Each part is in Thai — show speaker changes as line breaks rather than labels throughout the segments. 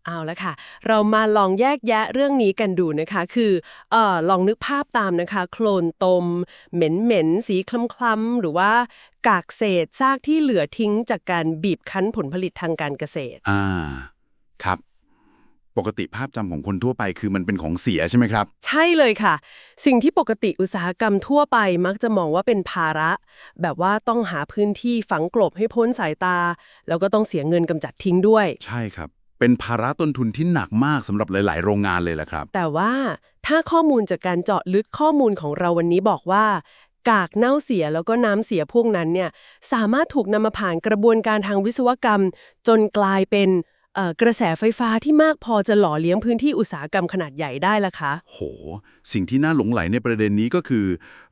เอาละค่ะเรามาลองแยกแยะเรื่องนี้กันดูนะคะคือลองนึกภาพตามนะคะโคลนตมเหม็นสีคล้ำๆหรือว่ากากเศษซากที่เหลือทิ้งจากการบีบคั้นผลผลิตทางการเกษตร
อ่าครับปกติภาพจำของคนทั่วไปคือมันเป็นของเสียใช่ไหมครับ
ใช่เลยค่ะสิ่งที่ปกติอุตสาหกรรมทั่วไปมักจะมองว่าเป็นภาระแบบว่าต้องหาพื้นที่ฝังกลบให้พ้นสายตาแล้วก็ต้องเสียเงินกำจัดทิ้งด้วย
ใช่ครับเป็นภาระต้นทุนที่หนักมากสำหรับหลายๆโรงงานเลยแหละครับ
แต่ว่าถ้าข้อมูลจากการเจาะลึกข้อมูลของเราวันนี้บอกว่ากากเน่าเสียแล้วก็น้ำเสียพวกนั้นเนี่ยสามารถถูกนำมาผ่านกระบวนการทางวิศวกรรมจนกลายเป็นกระแสไฟฟ้าที่มากพอจะหล่อเลี้ยงพื้นที่อุตสาหกรรมขนาดใหญ่ได้ล่ะคะ
โหสิ่งที่น่าหลงไหลในประเด็นนี้ก็คือ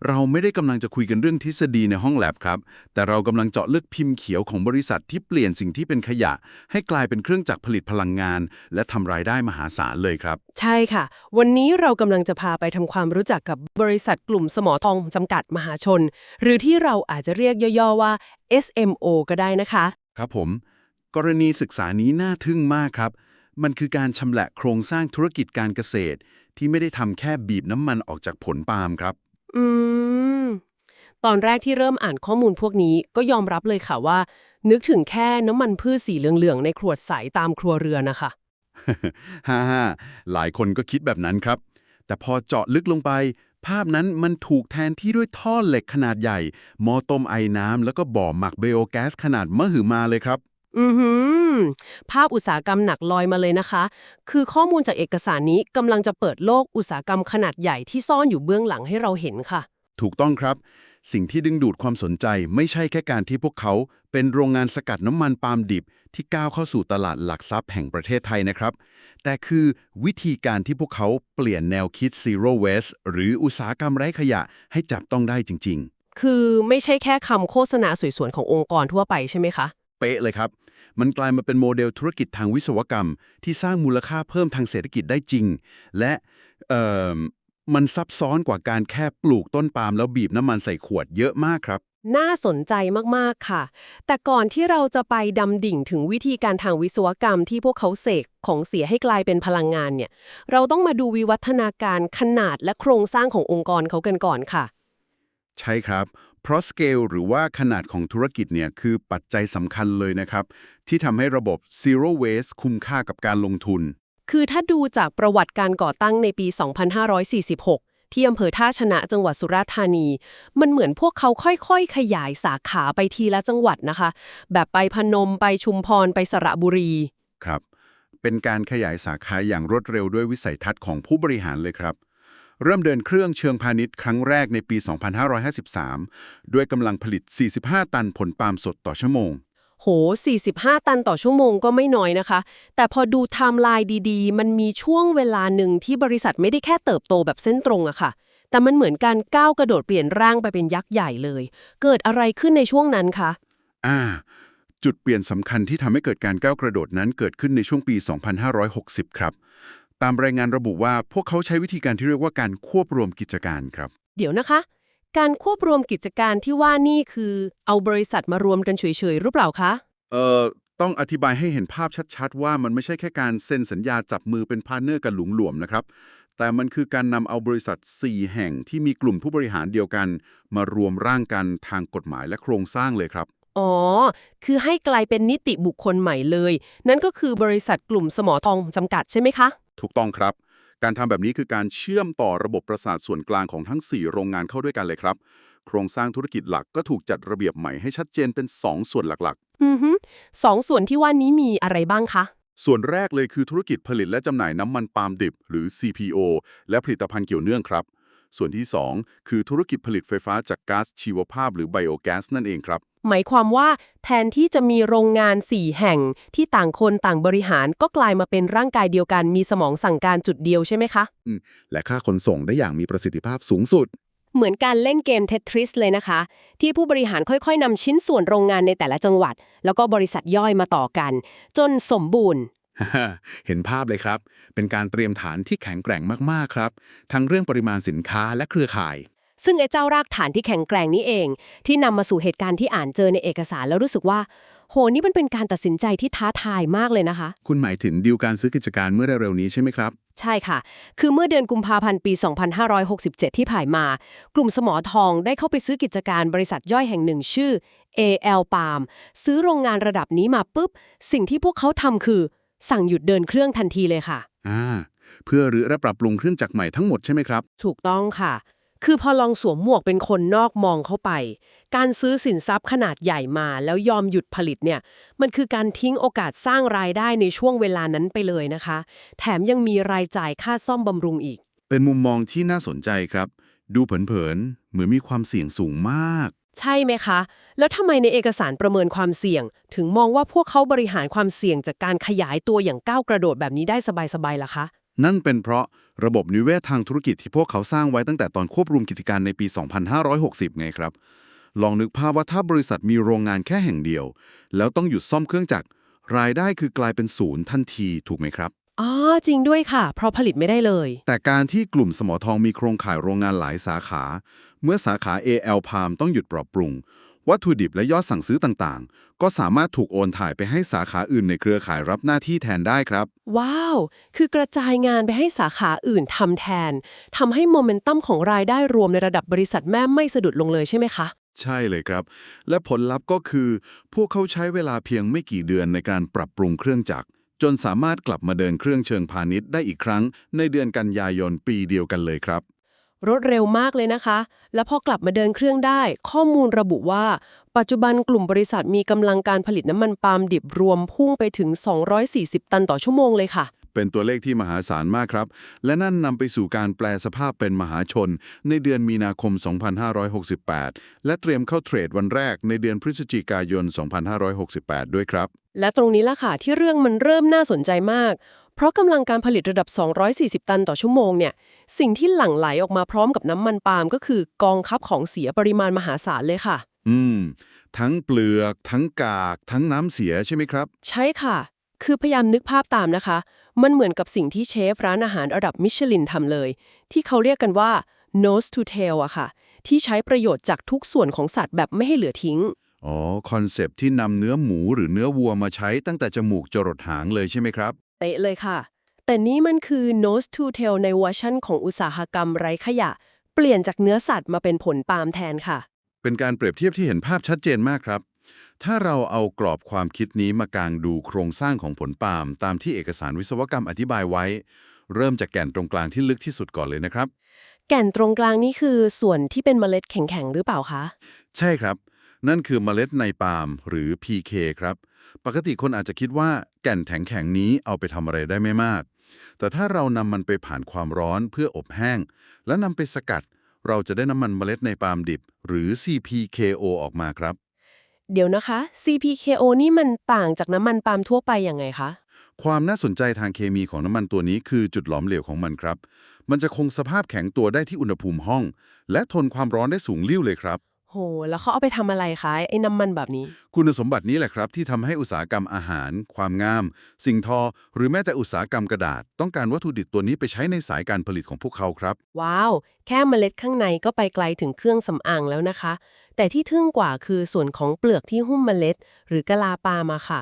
เราไม่ได้กำลังจะคุยกันเรื่องทฤษฎีในห้องแลบครับแต่เรากำลังเจาะลึกพิมพ์เขียวของบริษัทที่เปลี่ยนสิ่งที่เป็นขยะให้กลายเป็นเครื่องจักรผลิตพลังงานและทำรายได้มหาศาลเลยครับ
ใช่ค่ะวันนี้เรากำลังจะพาไปทำความรู้จักกับบริษัทกลุ่มสมอทองจำกัดมหาชนหรือที่เราอาจจะเรียกย่อๆว่า SMO ก็ได้นะคะ
ครับผมกรณีศึกษานี้น่าทึ่งมากครับมันคือการชำแหละโครงสร้างธุรกิจการเกษตรที่ไม่ได้ทำแค่บีบน้ำมันออกจากผลปาล์มครับ
อืมตอนแรกที่เริ่มอ่านข้อมูลพวกนี้ก็ยอมรับเลยค่ะว่านึกถึงแค่น้ำมันพืชสีเหลืองๆในขวดใสตามครัวเรือนนะคะ
ฮ่าหลายคนก็คิดแบบนั้นครับ แต่พอเจาะลึกลงไป ภาพนั้นมันถูกแทนที่ด้วยท่อเหล็กขนาดใหญ่หม้อต้มไอน้ำแล้วก็บ่อหมักไบโอแก๊สขนาดมหึมาเลยครับ
อือหือภาพอุตสาหกรรมหนักลอยมาเลยนะคะ คือข้อมูลจากเอกสารนี้กำลังจะเปิดโลกอุตสาหกรรมขนาดใหญ่ที่ซ่อนอยู่เบื้องหลังให้เราเห็นค่ะ
ถูกต้องครับ สิ่งที่ดึงดูดความสนใจไม่ใช่แค่การที่พวกเขาเป็นโรงงานสกัดน้ำมันปาล์มดิบที่ก้าวเข้าสู่ตลาดหลักทรัพย์แห่งประเทศไทยนะครับ แต่คือวิธีการที่พวกเขาเปลี่ยนแนวคิด Zero Waste หรืออุตสาหกรรมไร้ขยะให้จับต้องได้จริง
คือไม่ใช่แค่คำโฆษณาสวยๆขององค์กรทั่วไปใช่ไหมคะ
ๆ เป๊ะเลยครับ มันกลายมาเป็นโมเดลธุรกิจทางวิศวกรรมที่สร้างมูลค่าเพิ่มทางเศรษฐกิจได้จริง และเอ่อมันซับซ้อนกว่าการแค่ปลูกต้นปาล์มแล้วบีบน้ำมันใส่ขวดเยอะมากครับ
น่าสนใจมากๆค่ะ แต่ก่อนที่เราจะไปดำดิ่งถึงวิธีการทางวิศวกรรมที่พวกเขาเสกของเสียให้กลายเป็นพลังงานเนี่ย เราต้องมาดูวิวัฒนาการขนาดและโครงสร้างขององค์กรเขากันก่อนค่ะ
ใช่ครับ เพราะสเกลหรือว่าขนาดของธุรกิจเนี่ยคือปัจจัยสำคัญเลยนะครับ ที่ทำให้ระบบ Zero Waste คุ้มค่ากับการลงทุน
คือถ้าดูจากประวัติการก่อตั้งในปี 2546 ที่อำเภอท่าชนะจังหวัดสุราษฎร์ธานี มันเหมือนพวกเขาค่อยๆ ขยายสาขาไปทีละจังหวัดนะคะ แบบไปพนมไปชุมพรไปสระบุรี
ครับ เป็นการขยายสาขาอย่างรวดเร็วด้วยวิสัยทัศน์ของผู้บริหารเลยครับ เริ่มเดินเครื่องเชิงพาณิชย์ครั้งแรกในปี 2553 ด้วยกำลังผลิต 45 ตันผลปาล์มสดต่อชั่วโมง
โห 45 ตันต่อชั่วโมงก็ไม่น้อยนะคะ แต่พอดูไทม์ไลน์ดีๆ มันมีช่วงเวลาหนึ่งที่บริษัทไม่ได้แค่เติบโตแบบเส้นตรงอะค่ะ แต่มันเหมือนการก้าวกระโดดเปลี่ยนร่างไปเป็นยักษ์ใหญ่เลย เกิดอะไรขึ้นในช่วงนั้นคะ
อ่า จุดเปลี่ยนสำคัญที่ทำให้เกิดการก้าวกระโดดนั้นเกิดขึ้นในช่วงปี 2560 ครับ ตามรายงานระบุว่าพวกเขาใช้วิธีการที่เรียกว่าการควบรวมกิจการครับ
เดี๋ยวนะคะ การควบรวมกิจการที่ว่านี่คือเอาบริษัทมารวมกันเฉยๆหรือเปล่าคะ
เอ่อต้องอธิบายให้เห็นภาพชัดๆว่ามันไม่ใช่แค่การเซ็นสัญญาจับมือเป็นพาร์ทเนอร์กันหลวมๆนะครับ แต่มันคือการนำเอาบริษัท 4 แห่งที่มีกลุ่มผู้บริหารเดียวกัน มารวมร่างกันทางกฎหมายและโครงสร้างเลยครับ
อ๋อ คือให้กลายเป็นนิติบุคคลใหม่เลย นั่นก็คือบริษัทกลุ่มสมอทองจำกัดใช่ไหมคะ
ถูกต้องครับ การทำแบบนี้คือการเชื่อมต่อระบบประสาทส่วนกลางของทั้ง 4 โรงงานเข้าด้วยกันเลยครับ โครงสร้างธุรกิจหลักก็ถูกจัดระเบียบใหม่ให้ชัดเจนเป็น 2 ส่วนหลักๆ
อือฮึสองส่วนที่ว่านี้มีอะไรบ้างคะ
ส่วนแรกเลยคือธุรกิจผลิตและจำหน่ายน้ำมันปาล์มดิบหรือ CPO และผลิตภัณฑ์เกี่ยวเนื่องครับ ส่วนที่ 2 คือธุรกิจผลิตไฟฟ้าจากก๊าซชีวภาพหรือไบโอแก๊สนั่นเองครับ
หมายความว่าแทนที่จะมีโรงงาน 4 แห่งที่ต่างคนต่างบริหารก็กลายมาเป็นร่างกายเดียวกันมีสมองสั่งการจุดเดียวใช่ไหมคะ
และค่าขนส่งได้อย่างมีประสิทธิภาพสูงสุด
เหมือนการเล่นเกมเททริสเลยนะคะ ที่ผู้บริหารค่อยๆนำชิ้นส่วนโรงงานในแต่ละจังหวัด แล้วก็บริษัทย่อยมาต่อกัน จนสมบูรณ์
เห็นภาพเลยครับ เป็นการเตรียมฐานที่แข็งแกร่งมากๆครับ ทั้งเรื่องปริมาณสินค้าและเครือข่าย
ซึ่งไอ้เจ้ารากฐานที่แข็งแกร่งนี้เองที่นำมาสู่เหตุการณ์ที่อ่านเจอในเอกสารแล้วรู้สึกว่า
โหนี่มันเป็นการตัดสินใจที่ท้าทายมากเลยนะคะ
คุณหมายถึงดีลการซื้อกิจการเมื่อเร็วๆนี้ใช่ไหมครับ
ใช่ค่ะ คือเมื่อเดือนกุมภาพันธ์ปี 2567 ที่ผ่านมา กลุ่มสมอทองได้เข้าไปซื้อกิจการบริษัทย่อยแห่งหนึ่งชื่อ AL Palm ซื้อโรงงานระดับนี้มาปุ๊บ สิ่งที่พวกเขาทำคือ สั่งหยุดเดินเครื่องทันทีเลยค่ะ
อ่าเพื่อรื้อและปรับปรุงเครื่องจักรใหม่ทั้งหมดใช่ไหมครับ
ถูกต้องค่ะ คือพอลองสวมหมวกเป็นคนนอกมองเข้าไป การซื้อสินทรัพย์ขนาดใหญ่มาแล้วยอมหยุดผลิตเนี่ย มันคือการทิ้งโอกาสสร้างรายได้ในช่วงเวลานั้นไปเลยนะคะ แถมยังมีรายจ่ายค่าซ่อมบำรุงอีก
เป็นมุมมองที่น่าสนใจครับ ดูเผินๆเหมือนมีความเสี่ยงสูงมาก
ใช่ไหมคะ แล้วทำไมในเอกสารประเมินความเสี่ยง ถึงมองว่าพวกเขาบริหารความเสี่ยงจากการขยายตัวอย่างก้าวกระโดดแบบนี้ได้สบายๆล่ะคะ
นั่นเป็นเพราะระบบนิเวศทางธุรกิจที่พวกเขาสร้างไว้ตั้งแต่ตอนควบรวมกิจการในปี 2560 ไงครับ ลองนึกภาพว่าถ้าบริษัทมีโรงงานแค่แห่งเดียว แล้วต้องหยุดซ่อมเครื่องจักร รายได้คือกลายเป็นศูนย์ทันทีถูกไหมครับ
อ๋อ จริงด้วยค่ะ เพราะผลิตไม่ได้เลย
แต่การที่กลุ่มสมอทองมีโครงข่ายโรงงานหลายสาขา เมื่อสาขา AL Palm ต้องหยุดปรับปรุง วัตถุดิบและยอดสั่งซื้อต่างๆ ก็สามารถถูกโอนถ่ายไปให้สาขาอื่นในเครือข่ายรับหน้าที่แทนได้ครับ
ว้าว คือกระจายงานไปให้สาขาอื่นทำแทน ทำให้โมเมนตัมของรายได้รวมในระดับบริษัทแม่ไม่สะดุดลงเลยใช่ไหมคะ
ใช่เลยครับ และผลลัพธ์ก็คือ พวกเขาใช้เวลาเพียงไม่กี่เดือนในการปรับปรุงเครื่องจักร จนสามารถกลับมาเดินเครื่องเชิงพาณิชย์ได้อีกครั้งในเดือนกันยายนปีเดียวกันเลยครับ
รวดเร็วมากเลยนะคะ แล้วพอกลับมาเดินเครื่องได้ ข้อมูลระบุว่า ปัจจุบันกลุ่มบริษัทมีกำลังการผลิตน้ำมันปาล์มดิบรวมพุ่งไปถึง 240 ตันต่อชั่วโมงเลยค่ะ
เป็นตัวเลขที่มหาศาลมากครับ และนั่นนำไปสู่การแปลสภาพเป็นมหาชนในเดือนมีนาคม 2568 และเตรียมเข้าเทรดวันแรกในเดือนพฤศจิกายน 2568 ด้วยครับ
และตรงนี้ล่ะค่ะที่เรื่องมันเริ่มน่าสนใจมาก เพราะกำลังการผลิตระดับ 240 ตันต่อชั่วโมงเนี่ย สิ่งที่หลั่งไหลออกมาพร้อมกับน้ำมันปาล์มก็คือกองทัพของเสียปริมาณมหาศาลเลยค่ะ
อืม ทั้งเปลือก ทั้งกาก ทั้งน้ำเสียใช่ไหมครับ
ใช่ค่ะ คือพยายามนึกภาพตามนะคะ มันเหมือนกับสิ่งที่เชฟร้านอาหารระดับมิชลินทำเลย ที่เขาเรียกกันว่า nose to tail อะค่ะ ที่ใช้ประโยชน์จากทุกส่วนของสัตว์แบบไม่ให้เหลือทิ้ง
อ๋อ คอนเซปต์ที่นำเนื้อหมูหรือเนื้อวัวมาใช้ตั้งแต่จมูกจรดหางเลยใช่ไหมครับ
เป๊ะเลยค่ะ แต่นี่มันคือ nose to tail ในเวอร์ชั่นของอุตสาหกรรมไร้ขยะ เปลี่ยนจากเนื้อสัตว์มาเป็นผลปาล์มแทนค่ะ
เป็นการเปรียบเทียบที่เห็นภาพชัดเจนมากครับ ถ้าเราเอากรอบความคิดนี้มากางดูโครงสร้างของผลปาล์มตามที่เอกสารวิศวกรรมอธิบายไว้ เริ่มจากแก่นตรงกลางที่ลึกที่สุดก่อนเลยนะครับ
แก่นตรงกลางนี่คือส่วนที่เป็นเมล็ดแข็งๆหรือเปล่าคะ
ใช่ครับ นั่นคือเมล็ดในปาล์มหรือ PK ครับ ปกติคนอาจจะคิดว่าแก่นแข็งๆนี้เอาไปทำอะไรได้ไม่มาก แต่ถ้าเรานำมันไปผ่านความร้อนเพื่ออบแห้ง แล้วนำไปสกัด เราจะได้น้ำมันเมล็ดในปาล์มดิบหรือ CPKO ออกมาครับ
เดี๋ยวนะคะ CPKO นี่มันต่างจากน้ำมันปาล์มทั่วไปยังไงคะ
ความน่าสนใจทางเคมีของน้ำมันตัวนี้คือจุดหลอมเหลวของมันครับ มันจะคงสภาพแข็งตัวได้ที่อุณหภูมิห้อง และทนความร้อนได้สูงลิ่วเลยครับ
โห แล้วเขาเอาไปทำอะไรคะไอ้น้ำมันแบบนี้
คุณสมบัตินี้แหละครับที่ทำให้อุตสาหกรรมอาหาร ความงาม สิ่งทอ หรือแม้แต่อุตสาหกรรมกระดาษ ต้องการวัตถุดิบตัวนี้ไปใช้ในสายการผลิตของพวกเขาครับ
ว้าว แค่เมล็ดข้างในก็ไปไกลถึงเครื่องสำอางแล้วนะคะ แต่ที่ทึ่งกว่าคือส่วนของเปลือกที่หุ้มเมล็ด หรือกะลาปาล์มอะค่ะ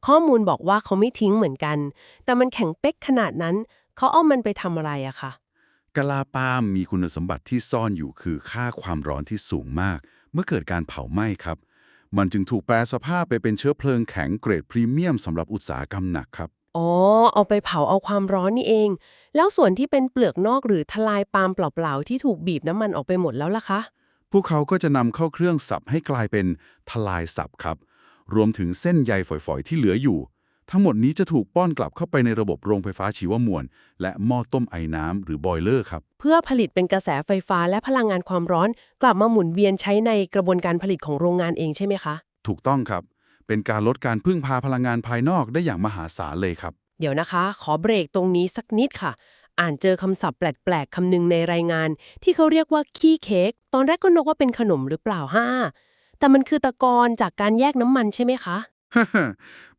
ข้อมูลบอกว่าเขาไม่ทิ้งเหมือนกัน แต่มันแข็งเป๊กขนาดนั้น เขาเอามันไปทำอะไรอะค่ะ
กะลาปาล์มมีคุณสมบัติที่ซ่อนอยู่คือค่าความร้อนที่สูงมาก เมื่อเกิดการเผาไหม้ครับ มันจึงถูกแปรสภาพไปเป็นเชื้อเพลิงแข็งเกรดพรีเมียมสำหรับอุตสาหกรรมหนักครับ
อ๋อ เอาไปเผาเอาความร้อนนี่เอง แล้วส่วนที่เป็นเปลือกนอกหรือทลายปาล์มเปล่าๆที่ถูกบีบน้ำมันออกไปหมดแล้วล่ะคะ
พวกเขาก็จะนำเข้าเครื่องสับให้กลายเป็นทลายสับครับ รวมถึงเส้นใยฝอยๆที่เหลืออยู่ ทั้งหมดนี้จะถูกป้อนกลับเข้าไปในระบบโรงไฟฟ้าชีวมวล และหม้อต้มไอน้ำหรือบอยเลอร์ครับ
เพื่อผลิตเป็นกระแสไฟฟ้าและพลังงานความร้อน กลับมาหมุนเวียนใช้ในกระบวนการผลิตของโรงงานเองใช่ไหมคะ
ถูกต้องครับ เป็นการลดการพึ่งพาพลังงานภายนอกได้อย่างมหาศาลเลยครับ
เดี๋ยวนะคะ ขอเบรกตรงนี้สักนิดค่ะ อ่านเจอคำศัพท์แปลกๆคำหนึ่งในรายงาน ที่เขาเรียกว่าขี้เค้ก ตอนแรกก็นึกว่าเป็นขนมหรือเปล่าแต่มันคือตะกอนจากการแยกน้ำมันใช่ไหมคะ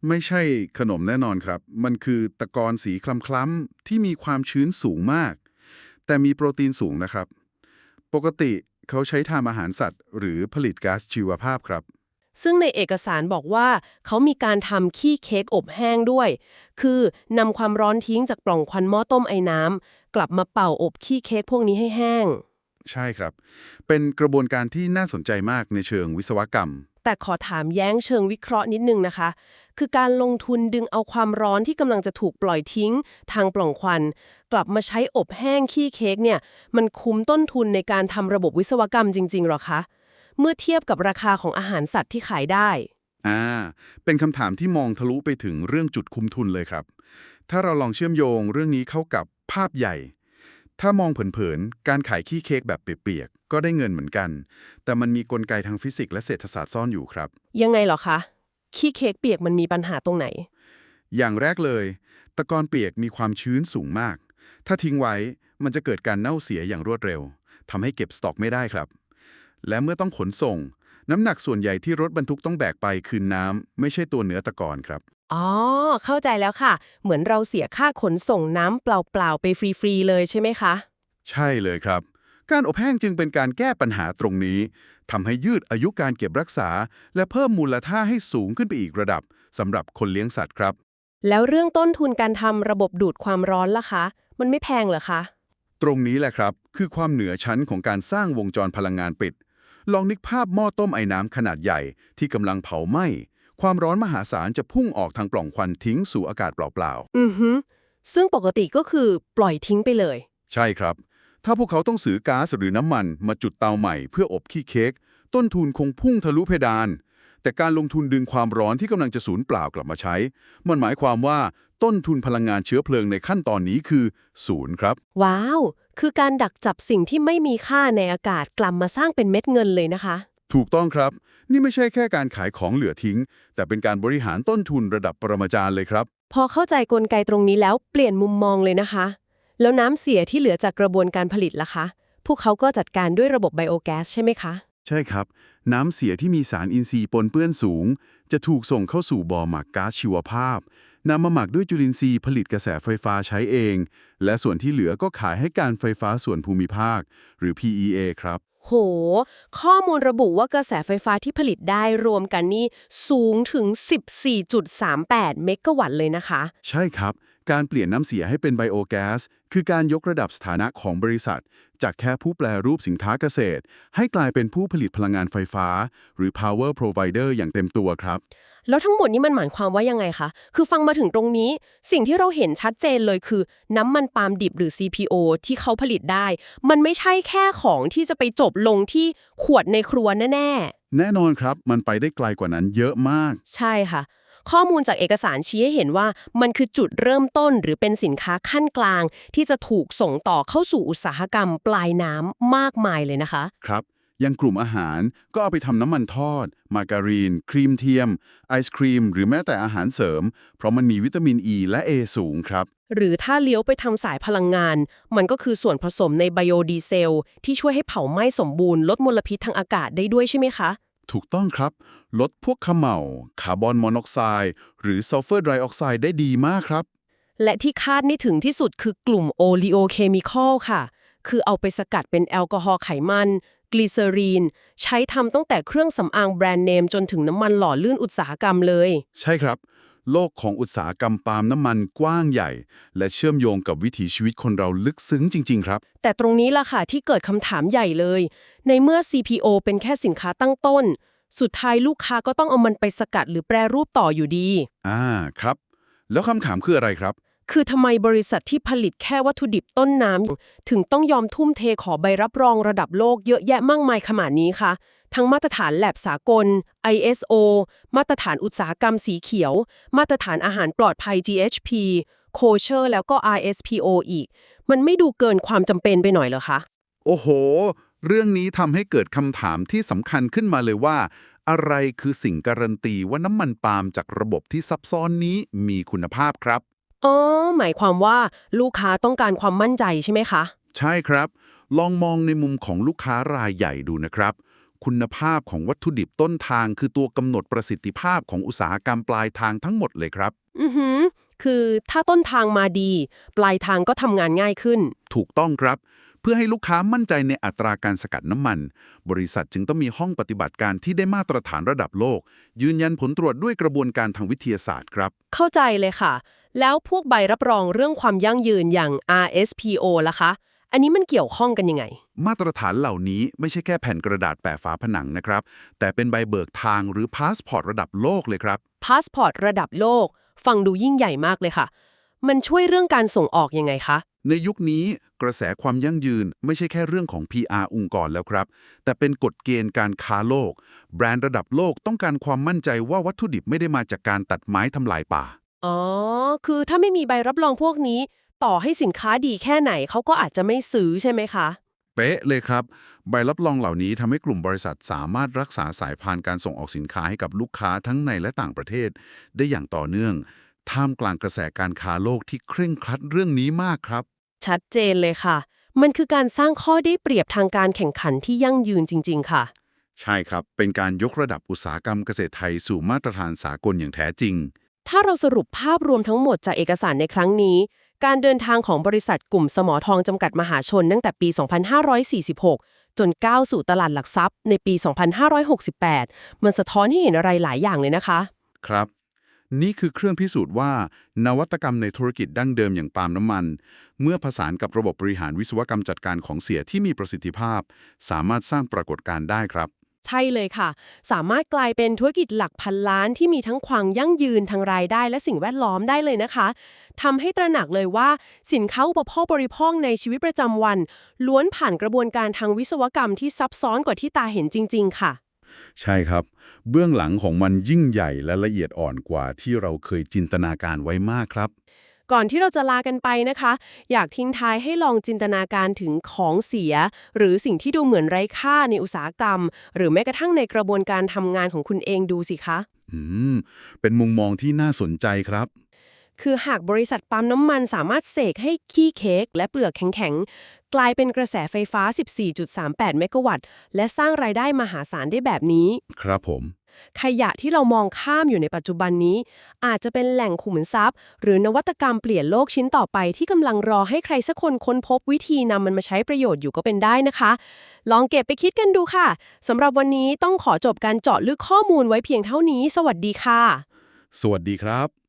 ไม่ใช่ขนมแน่นอนครับ มันคือตะกอนสีคล้ำๆที่มีความชื้นสูงมาก แต่มีโปรตีนสูงนะครับ ปกติเขาใช้ทำอาหารสัตว์ หรือผลิตก๊าซชีวภาพครับ
ซึ่งในเอกสารบอกว่าเขามีการทำขี้เค้กอบแห้งด้วย คือนำความร้อนทิ้งจากปล่องควันหม้อต้มไอ้น้ำกลับมาเป่าอบขี้เค้กพวกนี้ให้แห้ง
ใช่ครับ เป็นกระบวนการที่น่าสนใจมากในเชิงวิศวกรรม
แต่ขอถามแย้งเชิงวิเคราะห์นิดนึงนะคะ คือการลงทุนดึงเอาความร้อนที่กำลังจะถูกปล่อยทิ้งทางปล่องควัน กลับมาใช้อบแห้งขี้เค้กเนี่ย มันคุ้มต้นทุนในการทำระบบวิศวกรรมจริงๆหรอคะ เมื่อเทียบกับราคาของอาหารสัตว์ที่ขายได้
เป็นคำถามที่มองทะลุไปถึงเรื่องจุดคุ้มทุนเลยครับ ถ้าเราลองเชื่อมโยงเรื่องนี้เข้ากับภาพใหญ่ ถ้ามองเผินๆ การขายขี้เค้กแบบเปียกๆ ก็ได้เงินเหมือนกัน แต่มันมีกลไกทางฟิสิกส์และเศรษฐศาสตร์ซ่อนอยู่ครับ
ยังไงเหรอคะ ขี้เค้กเปียกมันมีปัญหาตรงไหน
อย่างแรกเลย ตะกอนเปียกมีความชื้นสูงมาก ถ้าทิ้งไว้มันจะเกิดการเน่าเสียอย่างรวดเร็ว ทำให้เก็บสต็อกไม่ได้ครับ และเมื่อต้องขนส่ง น้ำหนักส่วนใหญ่ที่รถบรรทุกต้องแบกไปคือน้ำไม่ใช่ตัวเนื้อตะกอนครับ
อ๋อ เข้าใจแล้วค่ะ เหมือนเราเสียค่าขนส่งน้ำเปล่าๆไปฟรีๆเลยใช่ไหมคะ
ใช่เลยครับ การอบแห้งจึงเป็นการแก้ปัญหาตรงนี้ทำให้ยืดอายุการเก็บรักษา และเพิ่มมูลค่าให้สูงขึ้นไปอีกระดับสำหรับคนเลี้ยงสัตว์ครับ
แล้วเรื่องต้นทุนการทำระบบดูดความร้อนล่ะคะ มันไม่แพงเหรอคะ
ตรงนี้แหละครับคือความเหนือชั้นของการสร้างวงจรพลังงานปิด ลองนึกภาพหม้อต้มไอ้น้ำขนาดใหญ่ที่กำลังเผาไหม้ความร้อนมหาศาลจะพุ่งออกทางปล่องควันทิ้งสู่อากาศเปล่าๆ
อือฮึซึ่งปกติก็คือปล่อยทิ้งไปเลย
ใช่ครับ ถ้าพวกเขาต้องซื้อก๊าซหรือน้ำมันมาจุดเตาใหม่เพื่ออบขี้เค้กต้นทุนคงพุ่งทะลุเพดาน แต่การลงทุนดึงความร้อนที่กำลังจะสูญเปล่ากลับมาใช้ มันหมายความว่าต้นทุนพลังงานเชื้อเพลิงในขั้นตอนนี้คือศูนย์ครับ
ว้าว คือการดักจับสิ่งที่ไม่มีค่าในอากาศกลับมาสร้างเป็นเม็ดเงินเลยนะคะ
ถูกต้องครับ นี่ไม่ใช่แค่การขายของเหลือทิ้ง แต่เป็นการบริหารต้นทุนระดับปรมาจารย์เลยครับ
พอเข้าใจกลไกตรงนี้แล้วเปลี่ยนมุมมองเลยนะคะ แล้วน้ำเสียที่เหลือจากกระบวนการผลิตล่ะคะ พวกเขาก็จัดการด้วยระบบไบโอแก๊สใช่ไหมคะ
ใช่ครับ น้ำเสียที่มีสารอินทรีย์ปนเปื้อนสูง จะถูกส่งเข้าสู่บ่อหมักก๊าซชีวภาพนำมาหมักด้วยจุลินทรีย์ผลิตกระแสไฟฟ้าใช้เอง และส่วนที่เหลือก็ขายให้การไฟฟ้าส่วนภูมิภาค หรือ PEA ครับ
โห ข้อมูลระบุว่ากระแสไฟฟ้าที่ผลิตได้รวมกันนี่สูงถึง 14.38 เมกะวัตต์เลยนะคะ
ใช่ครับ การเปลี่ยนน้ำเสียให้เป็นไบโอแก๊สคือการยกระดับสถานะของบริษัท จากแค่ผู้แปรรูปสินค้าเกษตร ให้กลายเป็นผู้ผลิตพลังงานไฟฟ้า หรือ power provider อย่างเต็มตัวครับ
แล้วทั้งหมดนี้มันหมายความว่ายังไงคะ คือฟังมาถึงตรงนี้ สิ่งที่เราเห็นชัดเจนเลยคือน้ำมันปาล์มดิบหรือ CPO ที่เขาผลิตได้ มันไม่ใช่แค่ของที่จะไปจบลงที่ขวดในครัวแน่
แน่นอนครับ มันไปได้ไกลกว่านั้นเยอะมาก
ๆ ใช่ค่ะ ข้อมูลจากเอกสารชี้ให้เห็นว่ามันคือจุดเริ่มต้นหรือเป็นสินค้าขั้นกลาง ที่จะถูกส่งต่อเข้าสู่อุตสาหกรรมปลายน้ำมากมายเลยนะคะ
ครับอย่างกลุ่มอาหารก็เอาไปทำน้ำมันทอด มาการีน ครีมเทียม ไอศครีม หรือแม้แต่อาหารเสริม เพราะมันมีวิตามินอ e ีและ A สูงครับ
หรือถ้าเลี้ยวไปทำสายพลังงาน มันก็คือส่วนผสมในไบโอดีเซลที่ช่วยให้เผาไหม้สมบูรณ์ลดมลพิษทางอากาศได้ด้วยใช่ไหมคะ
ถูกต้องครับ ลดพวกเขม่าคาร์บอนมอนอกไซด์หรือซัลเฟอร์ไดออกไซด์ได้ดีมากครับ
และที่คาดไม่ถึงที่สุดคือกลุ่มโอลิโอเคมีคอลค่ะ คือเอาไปสกัดเป็นแอลกอฮอล์ไขมันกลีเซอรีนใช้ทำตั้งแต่เครื่องสำอางแบรนด์เนมจนถึงน้ำมันหล่อลื่นอุตสาหกรรมเลย
ใช่ครับ โลกของอุตสาหกรรมปาล์มน้ำมันกว้างใหญ่ และเชื่อมโยงกับวิถีชีวิตคนเราลึกซึ้งจริงๆครับ
แต่ตรงนี้ล่ะค่ะที่เกิดคำถามใหญ่เลย ในเมื่อ CPO เป็นแค่สินค้าตั้งต้น สุดท้ายลูกค้าก็ต้องเอามันไปสกัดหรือแปรรูปต่ออยู่ดี
ครับ แล้วคำถามคืออะไรครับ
คือทำไมบริษัทที่ผลิตแค่วัตถุดิบต้นน้ำถึงต้องยอมทุ่มเทขอใบรับรองระดับโลกเยอะแยะมากมายขนาดนี้คะทั้งมาตรฐานแลบสากล ISO มาตรฐานอุตสาหกรรมสีเขียว มาตรฐานอาหารปลอดภัย GHP Kosher แล้วก็ RSPO อีก มันไม่ดูเกินความจำเป็นไปหน่อยเหรอคะ
โอ้โห เรื่องนี้ทำให้เกิดคำถามที่สำคัญขึ้นมาเลยว่า อะไรคือสิ่งการันตีว่าน้ำมันปาล์มจากระบบที่ซับซ้อนนี้มีคุณภาพครับ
อ๋อ หมายความว่าลูกค้าต้องการความมั่นใจใช่ไหมคะ
ใช่ครับ ลองมองในมุมของลูกค้ารายใหญ่ดูนะครับ คุณภาพของวัตถุดิบต้นทางคือตัวกำหนดประสิทธิภาพของอุตสาหกรรมปลายทางทั้งหมดเลยครับ
อือหือ คือถ้าต้นทางมาดี ปลายทางก็ทำงานง่ายขึ้น
ถูกต้องครับ เพื่อให้ลูกค้ามั่นใจในอัตราการสกัดน้ำมันบริษัทจึงต้องมีห้องปฏิบัติการที่ได้มาตรฐานระดับโลกยืนยันผลตรวจด้วยกระบวนการทางวิทยาศาสตร์ครับ
เข้าใจเลยค่ะแล้วพวกใบรับรองเรื่องความยั่งยืนอย่าง RSPO ล่ะคะอันนี้มันเกี่ยวข้องกันยังไง
มาตรฐานเหล่านี้ไม่ใช่แค่แผ่นกระดาษแปะฝาผนังนะครับแต่เป็นใบเบิกทางหรือพาสปอร์ตระดับโลกเลยครับ
พาสปอร์ตระดับโลกฟังดูยิ่งใหญ่มากเลยค่ะมันช่วยเรื่องการส่งออกยังไงคะ
ในยุคนี้กระแสความยั่งยืนไม่ใช่แค่เรื่องของ PR องค์กรแล้วครับแต่เป็นกฎเกณฑ์การค้าโลกแบรนด์ระดับโลกต้องการความมั่นใจว่าวัตถุดิบไม่ได้มาจากการตัดไม้ทำลายป่า
อ๋อคือถ้าไม่มีใบรับรองพวกนี้ต่อให้สินค้าดีแค่ไหนเขาก็อาจจะไม่ซื้อใช่ไหมคะ
เป๊ะเลยครับใบรับรองเหล่านี้ทำให้กลุ่มบริษัทสามารถรักษาสายพานการส่งออกสินค้าให้กับลูกค้าทั้งในและต่างประเทศได้อย่างต่อเนื่องท่ามกลางกระแสการค้าโลกที่เคร่งครัดเรื่องนี้มากครับ
ชัดเจนเลยค่ะมันคือการสร้างข้อได้เปรียบทางการแข่งขันที่ยั่งยืนจริงๆค่ะ
ใช่ครับเป็นการยกระดับอุตสาหกรรมเกษตรไทยสู่มาตรฐานสากลอย่างแท้จริง
ถ้าเราสรุปภาพรวมทั้งหมดจากเอกสารในครั้งนี้การเดินทางของบริษัทกลุ่มสมอทองจำกัดมหาชนตั้งแต่ปี 2546 จนก้าวสู่ตลาดหลักทรัพย์ในปี 2568 มันสะท้อนให้เห็นอะไรหลายอย่างเลยนะคะ
ครับนี่คือเครื่องพิสูจน์ว่านวัตกรรมในธุรกิจดั้งเดิมอย่างปาล์มน้ำมันเมื่อผสานกับระบบบริหารวิศวกรรมจัดการของเสียที่มีประสิทธิภาพสามารถสร้างปรากฏการณ์ได้ครับ
ใช่เลยค่ะสามารถกลายเป็นธุรกิจหลักพันล้านที่มีทั้งความยั่งยืนทางรายได้และสิ่งแวดล้อมได้เลยนะคะทำให้ตระหนักเลยว่าสินค้าอุปโภคบริโภคในชีวิตประจำวันล้วนผ่านกระบวนการทางวิศวกรรมที่ซับซ้อนกว่าที่ตาเห็นจริงๆค่ะ
ใช่ครับเบื้องหลังของมันยิ่งใหญ่และละเอียดอ่อนกว่าที่เราเคยจินตนาการไว้มากครับ
ก่อนที่เราจะลากันไปนะคะอยากทิ้งท้ายให้ลองจินตนาการถึงของเสียหรือสิ่งที่ดูเหมือนไร้ค่าในอุตสาหกรรมหรือแม้กระทั่งในกระบวนการทำงานของคุณเองดูสิคะ
อืมเป็นมุมมองที่น่าสนใจครับ
คือหากบริษัทปั๊มน้ำมันสามารถเสกให้ขี้เค้กและเปลือกแข็งๆกลายเป็นกระแสไฟฟ้า 14.38 เมกะวัตต์ และสร้างรายได้มหาศาลได้แบบนี้
ครับผม
ขยะที่เรามองข้ามอยู่ในปัจจุบันนี้อาจจะเป็นแหล่งขุมทรัพย์หรือนวัตกรรมเปลี่ยนโลกชิ้นต่อไปที่กำลังรอให้ใครสักคนค้นพบวิธีนำมันมาใช้ประโยชน์อยู่ก็เป็นได้นะคะลองเก็บไปคิดกันดูค่ะสำหรับวันนี้ต้องขอจบการเจาะลึกข้อมูลไว้เพียงเท่านี้สวัสดีค่ะ
สวัสดีครับ